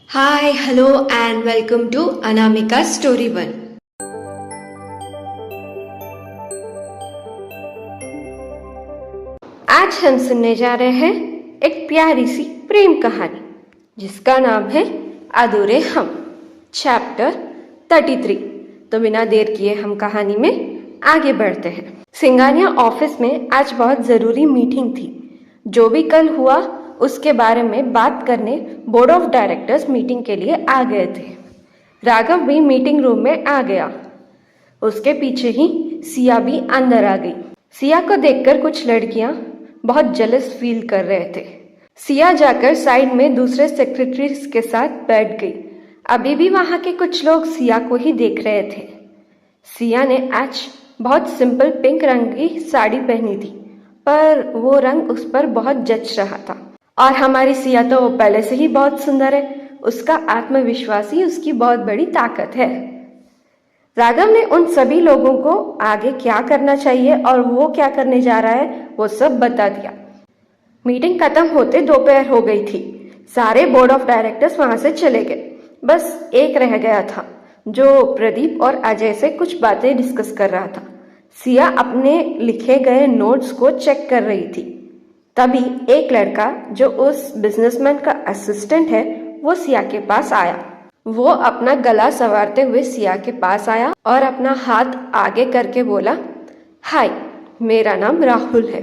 Hi, hello, and welcome to Anamika Story 1. आज हम सुनने जा रहे हैं एक प्यारी सी प्रेम कहानी जिसका नाम है अधूरे हम, चैप्टर 33। तो बिना देर किए हम कहानी में आगे बढ़ते हैं। सिंगानिया ऑफिस में आज बहुत ज़रूरी मीटिंग थी। जो भी कल हुआ उसके बारे में बात करने बोर्ड ऑफ डायरेक्टर्स मीटिंग के लिए आ गए थे। राघव भी मीटिंग रूम में आ गया। उसके पीछे ही सिया भी अंदर आ गई। सिया को देखकर कुछ लड़कियां बहुत जलस फील कर रहे थे। सिया जाकर साइड में दूसरे सेक्रेटरीज के साथ बैठ गई। अभी भी वहां के कुछ लोग सिया को ही देख रहे थे। सिया ने आज बहुत सिंपल पिंक रंग की साड़ी पहनी थी, पर वो रंग उस पर बहुत जच रहा था। और हमारी सिया तो पहले से ही बहुत सुंदर है। उसका आत्मविश्वास ही उसकी बहुत बड़ी ताकत है। राघव ने उन सभी लोगों को आगे क्या करना चाहिए और वो क्या करने जा रहा है वो सब बता दिया। मीटिंग खत्म होते दोपहर हो गई थी। सारे बोर्ड ऑफ डायरेक्टर्स वहां से चले गए। बस एक रह गया था जो प्रदीप और अजय से कुछ बातें डिस्कस कर रहा था। सिया अपने लिखे गए नोट्स को चेक कर रही थी। तभी एक लड़का जो उस बिजनेसमैन का असिस्टेंट है वो सिया के पास आया। वो अपना गला संवारते हुए सिया के पास आया और अपना हाथ आगे करके बोला, हाय, मेरा नाम राहुल है।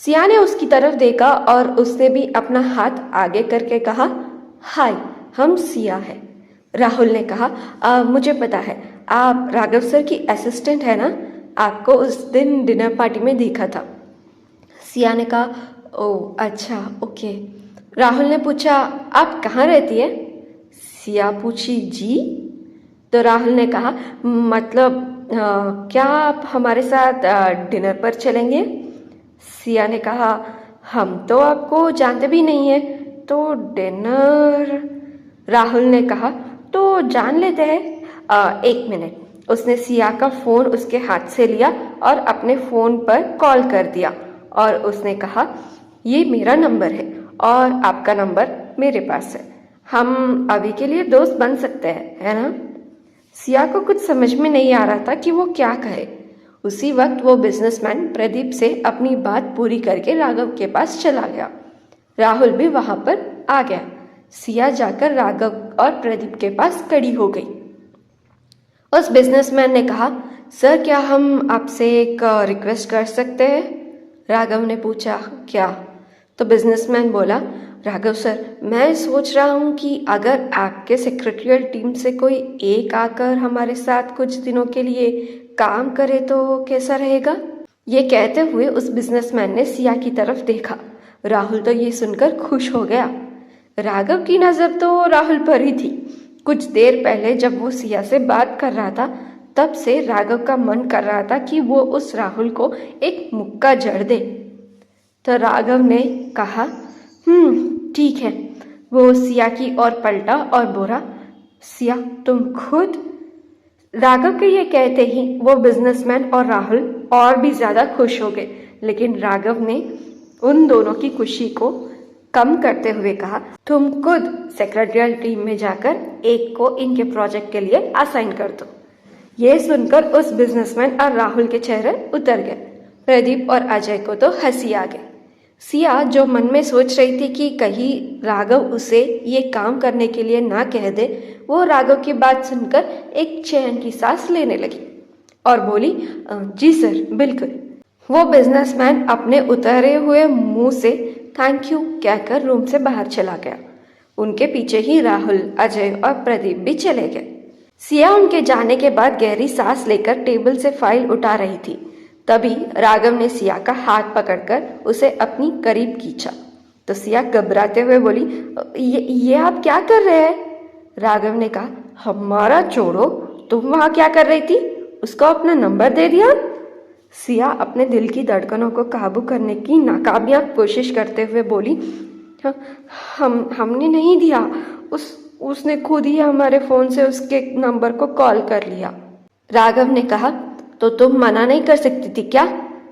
सिया ने उसकी तरफ देखा और उसने भी अपना हाथ आगे करके कहा, हाय, हम सिया है। राहुल ने कहा, मुझे पता है, आप राघव सर की असिस्टेंट है ना? आपको उस दिन डिनर पार्टी में देखा था। सिया ने कहा, ओह अच्छा, ओके। राहुल ने पूछा, आप कहाँ रहती है? सिया पूछी, जी। तो राहुल ने कहा, मतलब क्या आप हमारे साथ डिनर पर चलेंगे? सिया ने कहा, हम तो आपको जानते भी नहीं है, तो डिनर। राहुल ने कहा, तो जान लेते हैं। एक मिनट। उसने सिया का फोन उसके हाथ से लिया और अपने फोन पर कॉल कर दिया और उसने कहा, ये मेरा नंबर है और आपका नंबर मेरे पास है। हम अभी के लिए दोस्त बन सकते हैं, है ना? सिया को कुछ समझ में नहीं आ रहा था कि वो क्या कहे। उसी वक्त वो बिजनेसमैन प्रदीप से अपनी बात पूरी करके राघव के पास चला गया। राहुल भी वहां पर आ गया। सिया जाकर राघव और प्रदीप के पास खड़ी हो गई। उस बिजनेसमैन ने कहा, सर, क्या हम आपसे एक रिक्वेस्ट कर सकते हैं? राघव ने पूछा, क्या? तो बिजनेसमैन बोला, राघव सर, मैं सोच रहा हूँ कि अगर आपके सेक्रेटरियल टीम से कोई एक आकर हमारे साथ कुछ दिनों के लिए काम करे तो कैसा रहेगा? ये कहते हुए उस बिजनेसमैन ने सिया की तरफ देखा। राहुल तो ये सुनकर खुश हो गया। राघव की नज़र तो राहुल पर ही थी। कुछ देर पहले जब वो सिया से बात कर रहा था तब से राघव का मन कर रहा था कि वो उस राहुल को एक मुक्का जड़ दे। तो राघव ने कहा, ठीक है। वो सिया की ओर पलटा और बोला, सिया, तुम खुद? राघव के ये कहते ही वो बिजनेसमैन और राहुल और भी ज्यादा खुश हो गए। लेकिन राघव ने उन दोनों की खुशी को कम करते हुए कहा, तुम खुद सेक्रेटरियल टीम में जाकर एक को इनके प्रोजेक्ट के लिए असाइन कर दो। ये सुनकर उस बिजनेसमैन और राहुल के चेहरे उतर गए। प्रदीप और अजय को तो हंसी आ गई। सिया जो मन में सोच रही थी कि कहीं राघव उसे ये काम करने के लिए ना कह दे, वो राघव की बात सुनकर एक चैन की सांस लेने लगी और बोली, जी सर, बिल्कुल। वो बिजनेसमैन अपने उतरे हुए मुंह से थैंक यू कहकर रूम से बाहर चला गया। उनके पीछे ही राहुल, अजय और प्रदीप भी चले गए। सिया उनके जाने के बाद गहरी सांस लेकर टेबल से फाइल उठा रही थी। तभी राघव ने सिया का हाथ पकड़कर उसे अपनी करीब खींचा। तो सिया घबराते हुए बोली, ये आप क्या कर रहे हैं? राघव ने कहा, हमारा छोड़ो, तुम वहां क्या कर रही थी? उसको अपना नंबर दे दिया? सिया अपने दिल की धड़कनों को काबू करने की नाकामयाब कोशिश करते हुए बोली, हमने नहीं दिया। उसने खुद ही हमारे फोन से उसके नंबर को कॉल कर लिया। राघव ने कहा, तो तुम मना नहीं कर सकती थी क्या?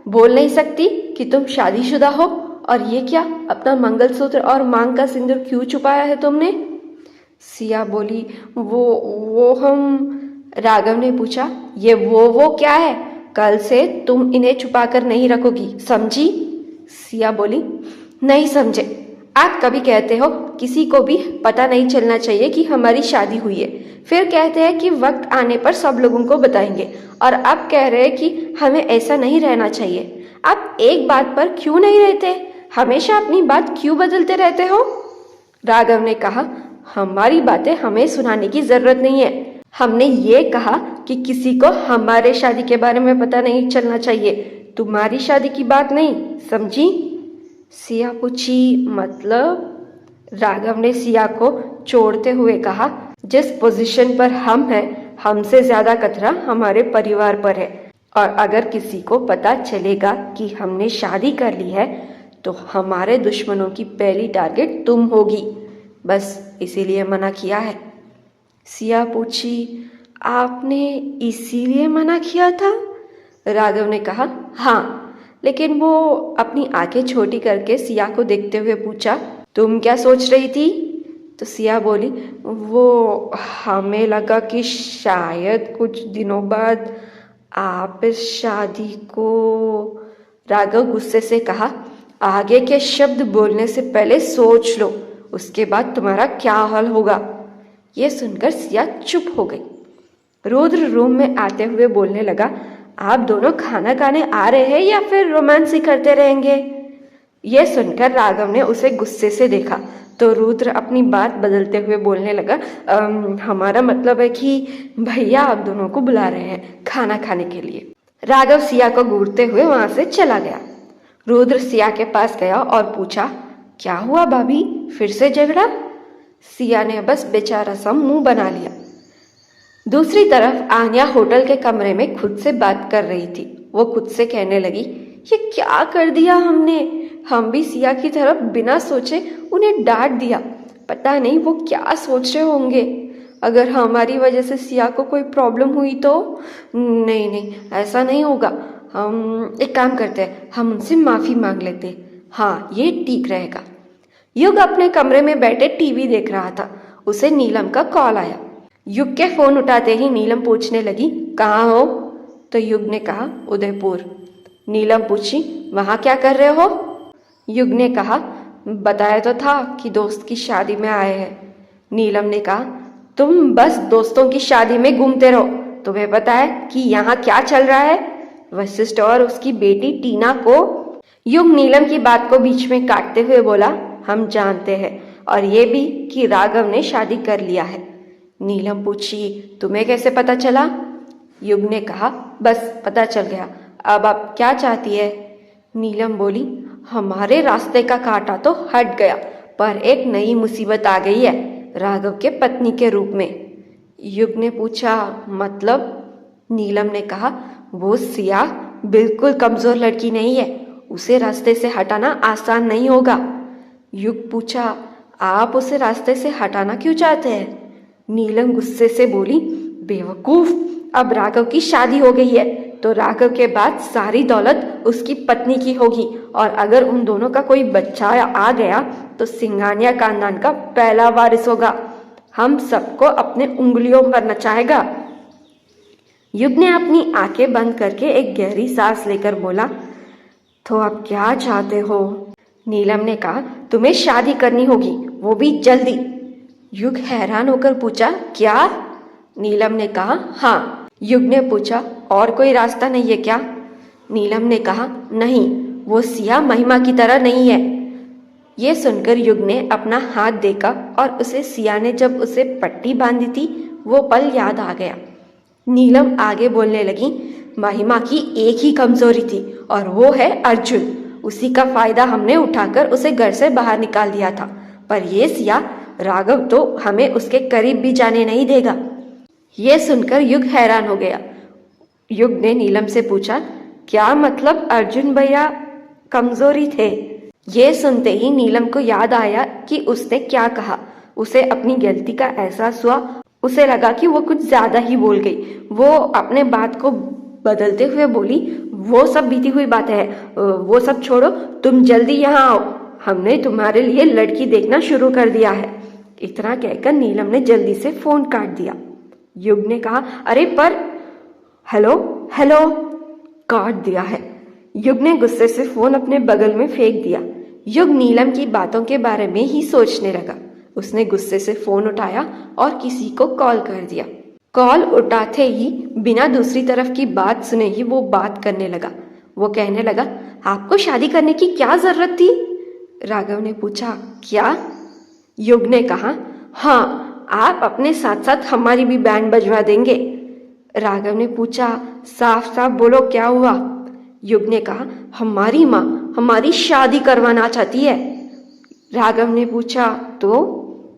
बोल नहीं सकती कि तुम शादीशुदा हो? और ये क्या, अपना मंगलसूत्र और मांग का सिंदूर क्यों छुपाया है तुमने? सिया बोली, वो हम। राघव ने पूछा, ये वो क्या है? कल से तुम इन्हें छुपाकर नहीं रखोगी, समझी? सिया बोली, नहीं समझे। आप कभी कहते हो किसी को भी पता नहीं चलना चाहिए कि हमारी शादी हुई है, फिर कहते हैं कि वक्त आने पर सब लोगों को बताएंगे, और अब कह रहे हैं कि हमें ऐसा नहीं रहना चाहिए। आप एक बात पर क्यों नहीं रहते? हमेशा अपनी बात क्यों बदलते रहते हो? राघव ने कहा, हमारी बातें हमें सुनाने की जरूरत नहीं है। हमने ये कहा कि किसी को हमारे शादी के बारे में पता नहीं चलना चाहिए, तुम्हारी शादी की बात नहीं, समझी? सिया पूछी, मतलब? राघव ने सिया को छोड़ते हुए कहा, जिस पोजीशन पर हम हैं, हमसे ज्यादा खतरा हमारे परिवार पर है, और अगर किसी को पता चलेगा कि हमने शादी कर ली है तो हमारे दुश्मनों की पहली टारगेट तुम होगी, बस इसीलिए मना किया है। सिया पूछी, आपने इसीलिए मना किया था? राघव ने कहा, हाँ, लेकिन वो अपनी आंखें छोटी करके सिया को देखते हुए पूछा, तुम क्या सोच रही थी? तो सिया बोली, वो हमें लगा कि शायद कुछ दिनों बाद आप इस शादी को। राघव गुस्से से कहा, आगे के शब्द बोलने से पहले सोच लो, उसके बाद तुम्हारा क्या हाल होगा। ये सुनकर सिया चुप हो गई। रुद्र रूम में आते हुए बोलने लगा, आप दोनों खाना खाने आ रहे हैं या फिर रोमांस ही करते रहेंगे? यह सुनकर राघव ने उसे गुस्से से देखा तो रुद्र अपनी बात बदलते हुए बोलने लगा, हमारा मतलब है कि भैया आप दोनों को बुला रहे हैं खाना खाने के लिए। राघव सिया को घूरते हुए वहां से चला गया। रुद्र सिया के पास गया और पूछा, क्या हुआ भाभी, फिर से झगड़ा? सिया ने बस बेचारा सा मुंह बना लिया। दूसरी तरफ आन्या होटल के कमरे में खुद से बात कर रही थी। वो खुद से कहने लगी, ये क्या कर दिया हमने? हम भी सिया की तरफ बिना सोचे उन्हें डांट दिया। पता नहीं वो क्या सोच रहे होंगे। अगर हमारी वजह से सिया को कोई प्रॉब्लम हुई तो? नहीं, ऐसा नहीं होगा। हम एक काम करते हैं, हम उनसे माफी मांग लेते हैं। हाँ, ये ठीक रहेगा। युग अपने कमरे में बैठे टीवी देख रहा था। उसे नीलम का कॉल आया। युग के फोन उठाते ही नीलम पूछने लगी, कहाँ हो? तो युग ने कहा, उदयपुर। नीलम पूछी, वहां क्या कर रहे हो? युग ने कहा, बताया तो था कि दोस्त की शादी में आए हैं। नीलम ने कहा, तुम बस दोस्तों की शादी में घूमते रहो, तुम्हें पता है कि यहाँ क्या चल रहा है? वशिष्ठ और उसकी बेटी टीना को। युग नीलम की बात को बीच में काटते हुए बोला, हम जानते हैं, और ये भी कि राघव ने शादी कर लिया है। नीलम पूछी, तुम्हें कैसे पता चला? युग ने कहा, बस पता चल गया। अब आप क्या चाहती है? नीलम बोली, हमारे रास्ते का कांटा तो हट गया, पर एक नई मुसीबत आ गई है, राघव के पत्नी के रूप में। युग ने पूछा, मतलब? नीलम ने कहा, वो सिया बिल्कुल कमजोर लड़की नहीं है, उसे रास्ते से हटाना आसान नहीं होगा। युग पूछा, आप उसे रास्ते से हटाना क्यों चाहते हैं? नीलम गुस्से से बोली, बेवकूफ, अब राघव की शादी हो गई है तो राघव के बाद सारी दौलत उसकी पत्नी की होगी, और अगर उन दोनों का कोई बच्चा आ गया तो सिंघानिया खानदान का पहला वारिस होगा। हम सबको अपने उंगलियों पर नचाएगा। युग ने अपनी आंखें बंद करके एक गहरी सांस लेकर बोला, तो आप क्या चाहते हो? नीलम ने कहा, तुम्हें शादी करनी होगी, वो भी जल्दी। युग हैरान होकर पूछा, क्या? नीलम ने कहा, हाँ। युग ने पूछा, और कोई रास्ता नहीं है क्या? नीलम ने कहा, नहीं, वो सिया महिमा की तरह नहीं है। ये सुनकर युग ने अपना हाथ देखा और उसे सिया ने जब उसे पट्टी बांधी थी वो पल याद आ गया। नीलम आगे बोलने लगी, महिमा की एक ही कमजोरी थी और वो है अर्जुन। उसी का फायदा हमने उठाकर उसे घर से बाहर निकाल दिया था, पर ये सिया राघव तो हमें उसके करीब भी जाने नहीं देगा। ये सुनकर युग हैरान हो गया। युग ने नीलम से पूछा, क्या मतलब अर्जुन भैया कमजोरी थे? ये सुनते ही नीलम को याद आया कि उसने क्या कहा। उसे अपनी गलती का एहसास हुआ। उसे लगा कि वो कुछ ज्यादा ही बोल गई। वो अपने बात को बदलते हुए बोली, वो सब बीती हुई बातें हैं, वो सब छोड़ो, तुम जल्दी यहाँ आओ, हमने तुम्हारे लिए लड़की देखना शुरू कर दिया है। इतना कहकर नीलम ने जल्दी से फोन काट दिया। युग ने कहा, अरे पर हेलो हेलो, काट दिया है। युग ने गुस्से से फोन अपने बगल में फेंक दिया। युग नीलम की बातों के बारे में ही सोचने लगा। उसने गुस्से से फोन उठाया और किसी को कॉल कर दिया। कॉल उठाते ही बिना दूसरी तरफ की बात सुने ही वो बात करने लगा। वो कहने लगा, आपको शादी करने की क्या जरूरत थी? राघव ने पूछा, क्या? युग ने कहा, हाँ, आप अपने साथ साथ हमारी भी बैंड बजवा देंगे। राघव ने पूछा, साफ साफ बोलो क्या हुआ? युग ने कहा, हमारी माँ हमारी शादी करवाना चाहती है। राघव ने पूछा, तो?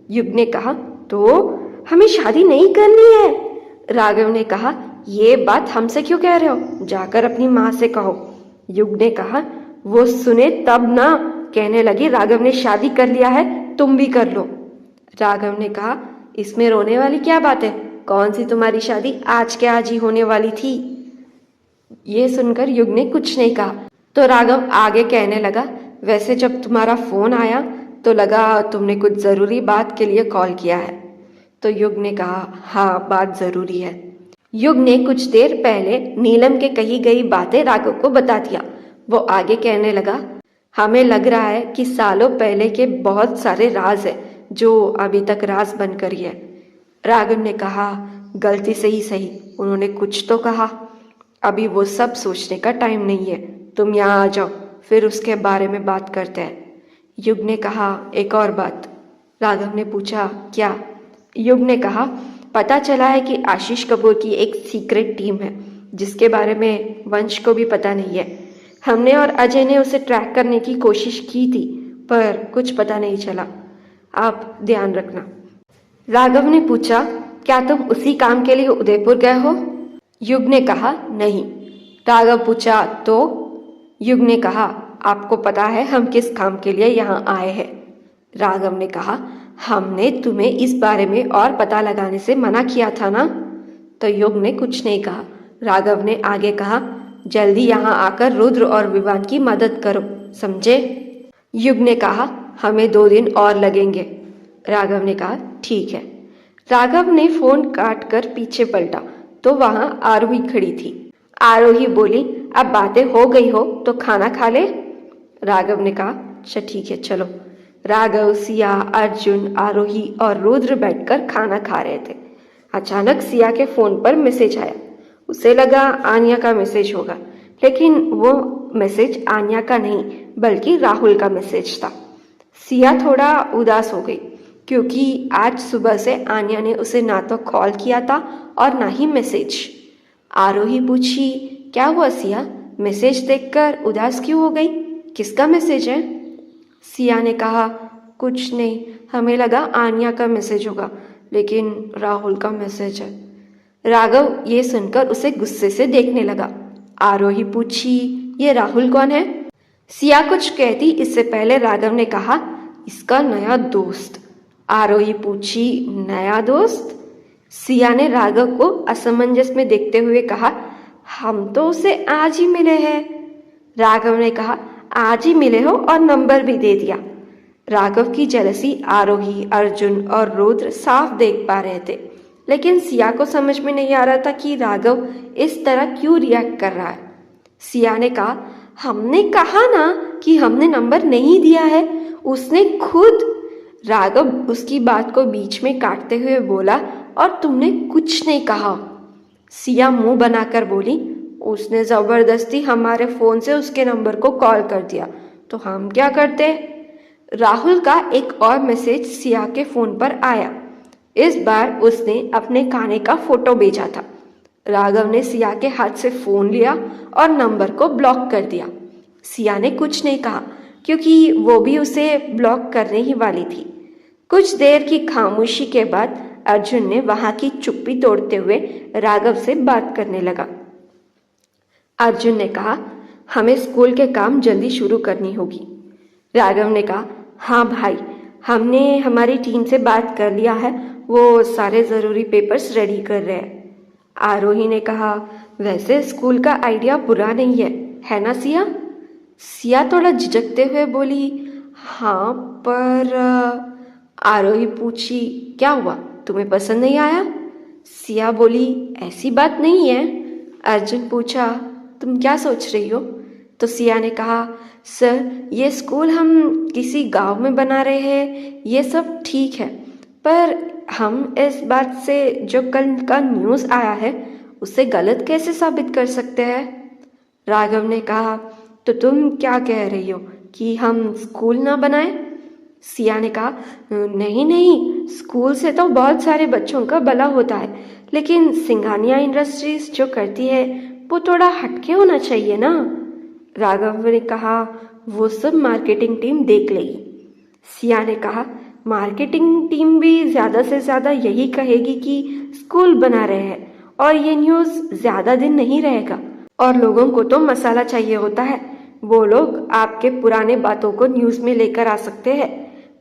युग ने कहा, तो हमें शादी नहीं करनी है। राघव ने कहा, ये बात हमसे क्यों कह रहे हो? जाकर अपनी माँ से कहो। युग ने कहा, वो सुने तब ना। कहने लगी, राघव ने शादी कर लिया है, तुम भी कर लो। राघव ने कहा, इसमें रोने वाली क्या बात है? कौन सी तुम्हारी शादी आज के आज ही होने वाली थी? ये सुनकर युग ने कुछ नहीं कहा। तो राघव आगे कहने लगा, वैसे जब तुम्हारा फोन आया तो लगा तुमने कुछ जरूरी बात के लिए कॉल किया है। तो युग ने कहा, हाँ, बात जरूरी है। युग ने कुछ देर पहले नीलम के कही गई बातें राघव को बता दिया। वो आगे कहने लगा, हमें लग रहा है कि सालों पहले के बहुत सारे राज है जो अभी तक राज बनकर ही है। राघव ने कहा, गलती से ही सही, उन्होंने कुछ तो कहा। अभी वो सब सोचने का टाइम नहीं है, तुम यहाँ आ जाओ, फिर उसके बारे में बात करते हैं। युग ने कहा, एक और बात। राघव ने पूछा, क्या? युग ने कहा, पता चला है कि आशीष कपूर की एक सीक्रेट टीम है जिसके बारे में वंश को भी पता नहीं है। हमने और अजय ने उसे ट्रैक करने की कोशिश की थी पर कुछ पता नहीं चला। आप ध्यान रखना। राघव ने पूछा, क्या तुम उसी काम के लिए उदयपुर गए हो? युग ने कहा, नहीं। राघव पूछा, तो? युग ने कहा, आपको पता है हम किस काम के लिए यहाँ आए हैं? राघव ने कहा, हमने तुम्हें इस बारे में और पता लगाने से मना किया था ना? तो युग ने कुछ नहीं कहा। राघव ने आगे कहा, जल्दी यहाँ आकर रुद्र और विवान की मदद करो, समझे? युग ने कहा, हमें 2 दिन और लगेंगे। राघव ने कहा, ठीक है। राघव ने फोन काट कर पीछे पलटा तो वहां आरोही खड़ी थी। आरोही बोली, अब बातें हो गई हो तो खाना खा ले। राघव ने कहा, अच्छा ठीक है, चलो। राघव, सिया, अर्जुन, आरोही और रुद्र बैठकर खाना खा रहे थे। अचानक सिया के फोन पर मैसेज आया। उसे लगा आन्या का मैसेज होगा, लेकिन वो मैसेज आन्या का नहीं बल्कि राहुल का मैसेज था। सिया थोड़ा उदास हो गई क्योंकि आज सुबह से आन्या ने उसे ना तो कॉल किया था और ना ही मैसेज। आरोही पूछी, क्या हुआ सिया? मैसेज देखकर उदास क्यों हो गई? किसका मैसेज है? सिया ने कहा, कुछ नहीं, हमें लगा आन्या का मैसेज होगा लेकिन राहुल का मैसेज है। राघव ये सुनकर उसे गुस्से से देखने लगा। आरोही पूछी, ये राहुल कौन है? सिया कुछ कहती इससे पहले राघव ने कहा, इसका नया दोस्त। आरोही पूछी, नया दोस्त? सिया ने राघव को असमंजस में देखते हुए कहा, हम तो उसे आज ही मिले हैं। राघव ने कहा, आज ही मिले हो और नंबर भी दे दिया। राघव की जेलसी आरोही, अर्जुन और रुद्र साफ देख पा रहे थे, लेकिन सिया को समझ में नहीं आ रहा था कि राघव इस तरह क्यों रिएक्ट कर रहा है। सिया ने कहा, हमने कहा ना कि हमने नंबर नहीं दिया है, उसने खुद। राघव उसकी बात को बीच में काटते हुए बोला, और तुमने कुछ नहीं कहा। सिया मुंह बनाकर बोली, उसने जबरदस्ती हमारे फोन से उसके नंबर को कॉल कर दिया, तो हम क्या करते? राहुल का एक और मैसेज सिया के फोन पर आया। इस बार उसने अपने खाने का फोटो भेजा था। राघव ने सिया के हाथ से फोन लिया और नंबर को ब्लॉक कर दिया। सिया ने कुछ नहीं कहा क्योंकि वो भी उसे ब्लॉक करने ही वाली थी। कुछ देर की खामोशी के बाद अर्जुन ने वहां की चुप्पी तोड़ते हुए राघव से बात करने लगा। अर्जुन ने कहा, हमें स्कूल के काम जल्दी शुरू करनी होगी। राघव ने कहा, हाँ भाई, हमने हमारी टीम से बात कर लिया है, वो सारे ज़रूरी पेपर्स रेडी कर रहे हैं। आरोही ने कहा, वैसे स्कूल का आइडिया बुरा नहीं है ना सिया? सिया थोड़ा झिझकते हुए बोली, हाँ पर। आरोही पूछी, क्या हुआ, तुम्हें पसंद नहीं आया? सिया बोली, ऐसी बात नहीं है। अर्जुन पूछा, तुम क्या सोच रही हो? तो सिया ने कहा, सर ये स्कूल हम किसी गांव में बना रहे हैं, ये सब ठीक है, पर हम इस बात से जो कल का न्यूज़ आया है उसे गलत कैसे साबित कर सकते हैं? राघव ने कहा, तो तुम क्या कह रही हो कि हम स्कूल ना बनाएं? सिया ने कहा, नहीं नहीं, स्कूल से तो बहुत सारे बच्चों का भला होता है, लेकिन सिंघानिया इंडस्ट्रीज जो करती है वो थोड़ा हटके होना चाहिए ना। राघव ने कहा, वो सब मार्केटिंग टीम देख लेगी। सिया ने कहा, मार्केटिंग टीम भी ज़्यादा से ज़्यादा यही कहेगी कि स्कूल बना रहे हैं और ये न्यूज़ ज़्यादा दिन नहीं रहेगा, और लोगों को तो मसाला चाहिए होता है। वो लोग आपके पुराने बातों को न्यूज़ में लेकर आ सकते हैं।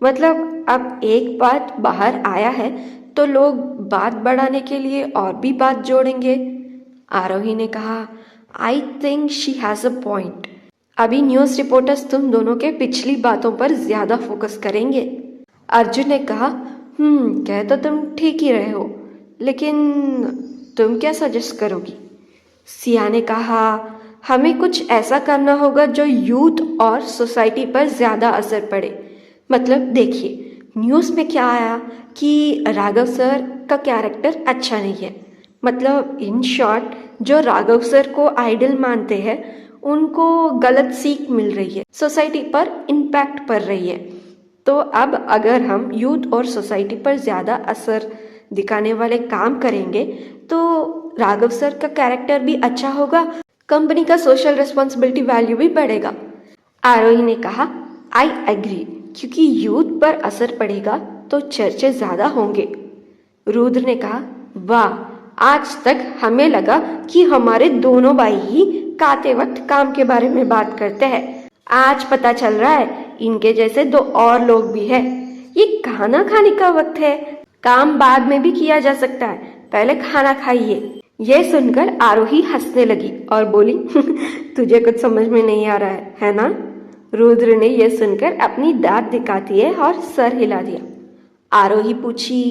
मतलब अब एक बात बाहर आया है तो लोग बात बढ़ाने के लिए और भी बात जोड़ेंगे। आरोही ने कहा, I think she has a point. अभी न्यूज़ रिपोर्टर्स तुम दोनों के पिछली बातों पर ज़्यादा फोकस करेंगे। अर्जुन ने कहा, कह तो तुम ठीक ही रहे हो, लेकिन तुम क्या सजेस्ट करोगी? सिया ने कहा, हमें कुछ ऐसा करना होगा जो यूथ और सोसाइटी पर ज़्यादा असर पड़े। मतलब देखिए, न्यूज़ में क्या आया कि राघव सर का कैरेक्टर अच्छा नहीं है। मतलब इन शॉर्ट, जो राघव सर को आइडल मानते हैं उनको गलत सीख मिल रही है, सोसाइटी पर इम्पैक्ट पड़ रही है। तो अब अगर हम यूथ और सोसाइटी पर ज़्यादा असर दिखाने वाले काम करेंगे तो राघव सर का कैरेक्टर भी अच्छा होगा, कंपनी का सोशल रिस्पॉन्सिबिलिटी वैल्यू भी बढ़ेगा। आरोही ने कहा, आई एग्री, क्योंकि यूथ पर असर पड़ेगा तो चर्चे ज़्यादा होंगे। रुद्र ने कहा, वाह, आज तक हमें लगा कि हमारे दोनों भाई ही खाते वक्त काम के बारे में बात करते हैं, आज पता चल रहा है इनके जैसे दो और लोग भी हैं। ये खाना खाने का वक्त है, काम बाद में भी किया जा सकता है, पहले खाना खाइए। यह सुनकर आरोही हंसने लगी और बोली, तुझे कुछ समझ में नहीं आ रहा है ना? रुद्र ने यह सुनकर अपनी दांत दिखाती है और सर हिला दिया। आरोही पूछी,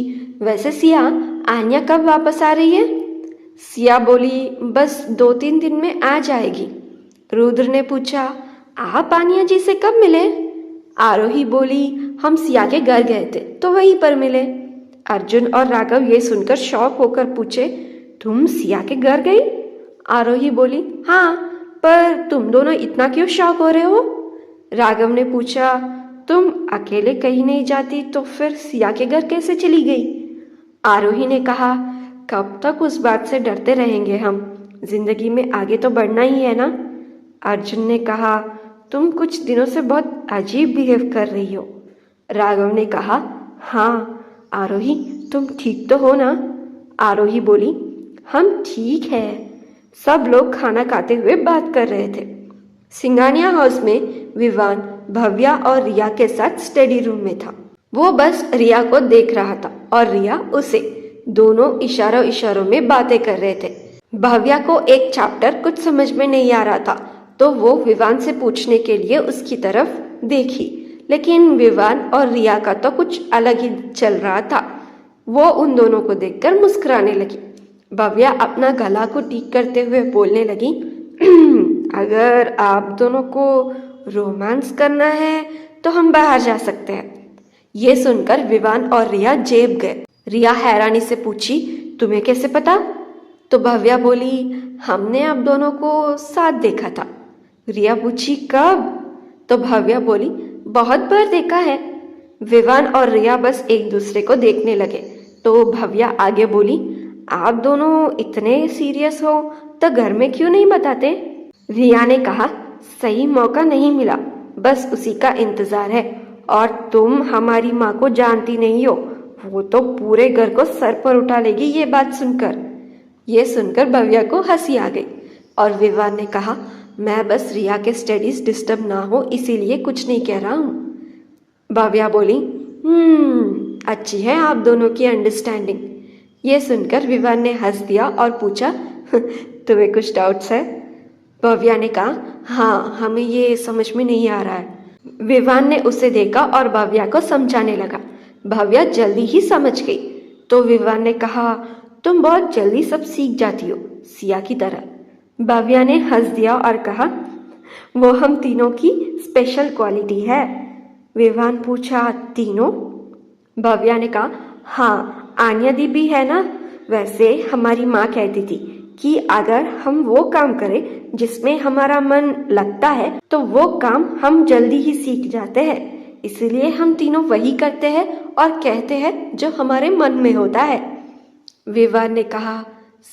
वैसे सिया, आन्या कब वापस आ रही है? सिया बोली, बस 2-3 दिन में आ जाएगी। रुद्र ने पूछा, आप आन्या जी से कब मिले? आरोही बोली, हम सिया के घर गए थे तो वहीं पर मिले। अर्जुन और राघव ये सुनकर शॉक होकर पूछे, तुम सिया के घर गई? आरोही बोली, हाँ, पर तुम दोनों इतना क्यों शॉक हो रहे हो? राघव ने पूछा, तुम अकेले कहीं नहीं जाती तो फिर सिया के घर कैसे चली गई? आरोही ने कहा, कब तक उस बात से डरते रहेंगे हम, जिंदगी में आगे तो बढ़ना ही है ना। अर्जुन ने कहा, तुम कुछ दिनों से बहुत अजीब बिहेव कर रही हो। राघव ने कहा, हाँ आरोही, तुम ठीक तो हो ना? आरोही बोली, हम ठीक है। सब लोग खाना खाते हुए बात कर रहे थे। सिंघानिया हाउस में विवान, भव्या और रिया के साथ स्टडी रूम में था। वो बस रिया को देख रहा था और रिया उसे। दोनों इशारों इशारों में बातें कर रहे थे। भव्या को एक चैप्टर कुछ समझ में नहीं आ रहा था तो वो विवान से पूछने के लिए उसकी तरफ देखी, लेकिन विवान और रिया का तो कुछ अलग ही चल रहा था। वो उन दोनों को देखकर मुस्कुराने लगी। भव्या अपना गला को ठीक करते हुए बोलने लगी, अगर आप दोनों को रोमांस करना है तो हम बाहर जा सकते हैं। ये सुनकर विवान और रिया जेब गए। रिया हैरानी से पूछी, तुम्हें कैसे पता? तो भव्या बोली, हमने आप दोनों को साथ देखा था। रिया पूछी, कब? तो भव्या बोली, बहुत बार देखा है। विवान और रिया बस एक दूसरे को देखने लगे तो भव्या आगे बोली, आप दोनों इतने सीरियस हो तो घर में क्यों नहीं बताते? रिया ने कहा, सही मौका नहीं मिला, बस उसी का इंतजार है। और तुम हमारी माँ को जानती नहीं हो, वो तो पूरे घर को सर पर उठा लेगी ये बात सुनकर। ये सुनकर भव्या को हंसी आ गई और विवान ने कहा, मैं बस रिया के स्टडीज डिस्टर्ब ना हो इसीलिए कुछ नहीं कह रहा हूँ। भव्या बोली, अच्छी है आप दोनों की अंडरस्टैंडिंग। ये सुनकर विवान ने हंस दिया और पूछा, तुम्हें कुछ डाउट्स है? भव्या ने कहा, हाँ, हमें ये समझ में नहीं आ रहा है। विवान ने उसे देखा और भव्या को समझाने लगा, भव्या जल्दी ही समझ गई। तो विवान ने कहा, तुम बहुत जल्दी सब सीख जाती हो, सिया की तरह। भव्या ने हंस दिया और कहा, वो हम तीनों की स्पेशल क्वालिटी है। विवान पूछा, तीनों? भव्या ने कहा, हाँ, आन्या दी भी है ना। वैसे हमारी माँ कहती थी कि अगर हम वो काम करें जिसमें हमारा मन लगता है तो वो काम हम जल्दी ही सीख जाते हैं। इसलिए हम तीनों वही करते हैं और कहते हैं जो हमारे मन में होता है। विवान ने कहा,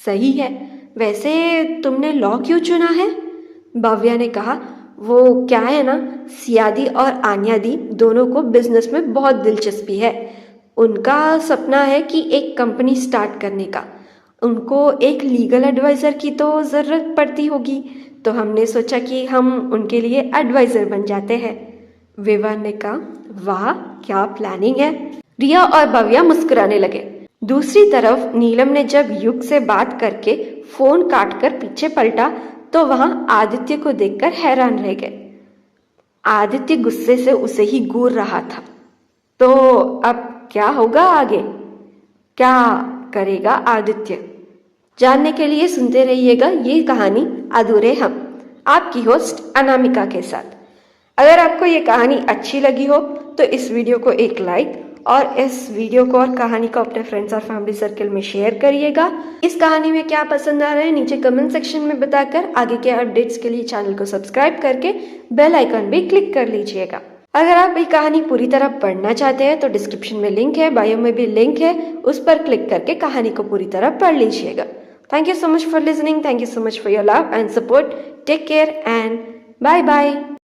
सही है। वैसे तुमने लॉ क्यों चुना है? भव्या ने कहा, वो क्या है ना, सियादी और आन्या दी दोनों को बिजनेस में बहुत दिलचस्पी है। उनका सपना है कि एक कंपनी स्टार्ट करने का। उनको एक लीगल एडवाइज़र की तो ज़रूरत पड़ती होगी, तो हमने सोचा कि हम उनके लिए एडवाइज़र बन जाते हैं। विवान ने कहा, वाह, क्या प्लानिंग है। रिया और भव्या मुस्कुराने लगे। दूसरी तरफ नीलम ने जब युग से बात करके फोन काटकर पीछे पलटा तो वहां आदित्य को देखकर हैरान रह गए। आदित्य गुस्से से उसे ही घूर रहा था। तो अब क्या होगा आगे? क्या करेगा आदित्य? जानने के लिए सुनते रहिएगा ये कहानी अधूरे हम, आपकी होस्ट अनामिका के साथ। अगर आपको ये कहानी अच्छी लगी हो तो इस वीडियो को एक लाइक और इस वीडियो को और कहानी को अपने फ्रेंड्स और फैमिली सर्कल में शेयर करिएगा। इस कहानी में क्या पसंद आ रहा है नीचे कमेंट सेक्शन में बताकर आगे के अपडेट्स के लिए चैनल को सब्सक्राइब करके बेल आइकन भी क्लिक कर लीजिएगा। अगर आप ये कहानी पूरी तरह पढ़ना चाहते हैं तो डिस्क्रिप्शन में लिंक है, बायो में भी लिंक है, उस पर क्लिक करके कहानी को पूरी तरह पढ़ लीजिएगा। Thank you so much for listening. Thank you so much for your love and support. Take care and bye bye.